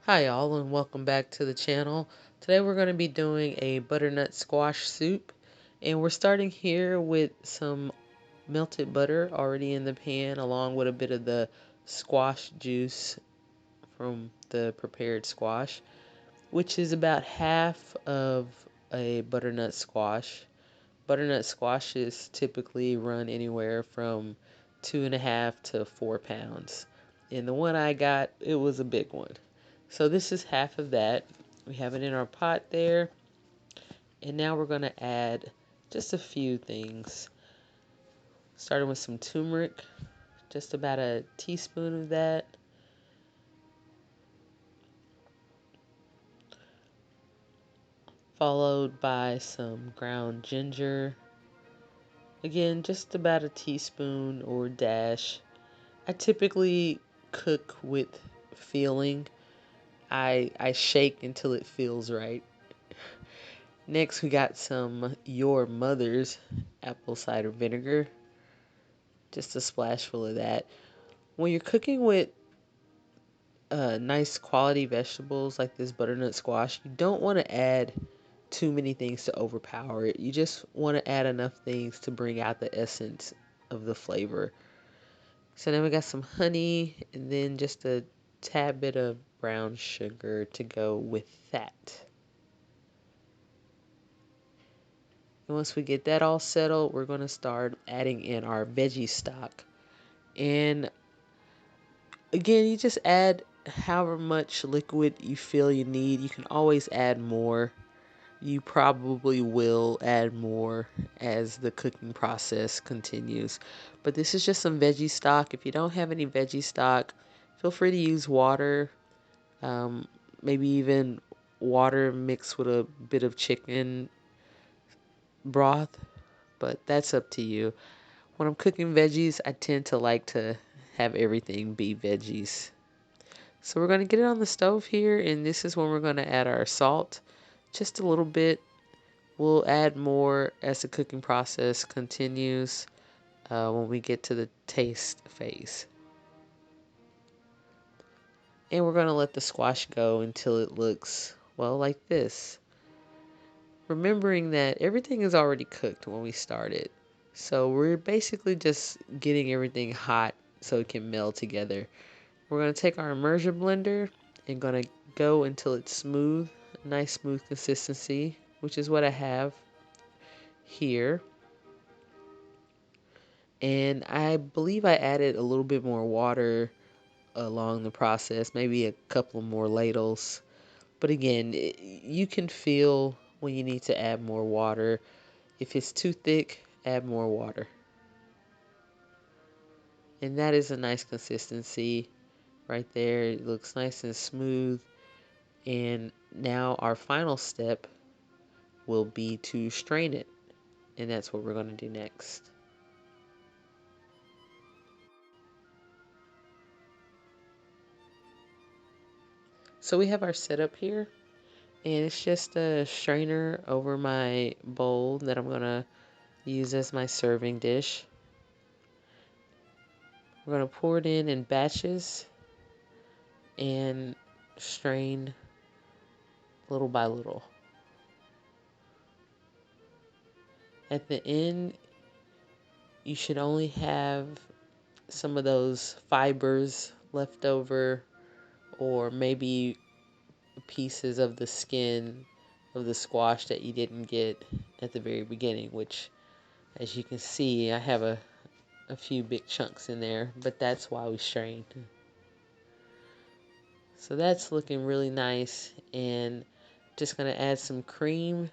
Hi y'all and welcome back to the channel. Today we're going to be doing a butternut squash soup, and we're starting here with some melted butter already in the pan along with a bit of the squash juice from the prepared squash, which is about half of a butternut squash. Butternut squashes typically run anywhere from 2.5 to 4 pounds. And the one I got, it was a big one. So this is half of that. We have it in our pot there. And now we're going to add just a few things. Starting with some turmeric, just about a teaspoon of that. Followed by some ground ginger. Again, just about a teaspoon or dash. I typically cook with feeling. I shake until it feels right. Next, we got some Your Mother's apple cider vinegar. Just a splash full of that. When you're cooking with nice quality vegetables like this butternut squash, you don't want to add too many things to overpower it. You just want to add enough things to bring out the essence of the flavor. So then we got some honey and then just a tad bit of brown sugar to go with that. And once we get that all settled, we're going to start adding in our veggie stock. And again, you just add however much liquid you feel you need. You can always add more. You probably will add more as the cooking process continues. But this is just some veggie stock. If you don't have any veggie stock, feel free to use water. Um, Maybe even water mixed with a bit of chicken broth, but that's up to you. When I'm cooking veggies, I tend to like to have everything be veggies. So we're going to get it on the stove here, and this is when we're going to add our salt. Just a little bit. We'll add more as the cooking process continues when we get to the taste phase. And we're going to let the squash go until it looks, well, like this. Remembering that everything is already cooked when we started. So we're basically just getting everything hot so it can meld together. We're going to take our immersion blender and going to go until it's smooth, nice smooth consistency, which is what I have here. And I believe I added a little bit more water along the process, maybe a couple more ladles. But again, you can feel when you need to add more water. If it's too thick, add more water. And that is a nice consistency right there. It looks nice and smooth. And now our final step will be to strain it. And that's what we're going to do next. So we have our setup here. And it's just a strainer over my bowl that I'm going to use as my serving dish. We're going to pour it in batches and strain little by little. At the end, you should only have some of those fibers left over, or maybe pieces of the skin of the squash that you didn't get at the very beginning, which, as you can see, I have a few big chunks in there, but that's why we strained. So that's looking really nice, and just going to add some cream,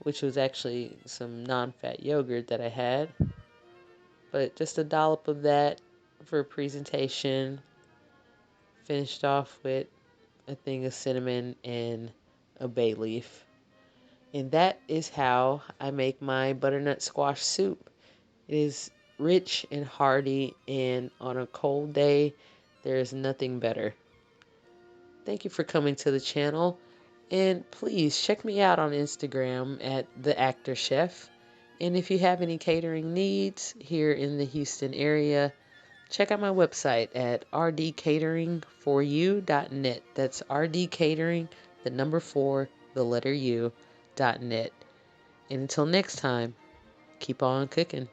which was actually some non-fat yogurt that I had, but just a dollop of that for presentation. Finished off with a thing of cinnamon and a bay leaf. And that is how I make my butternut squash soup. It is rich and hearty, and on a cold day, there is nothing better. Thank you for coming to the channel, and please check me out on Instagram at The Actor Chef. And if you have any catering needs here in the Houston area, check out my website at rdcatering4u.net. That's rdcatering, the number 4, the letter U.net. And until next time, keep on cooking.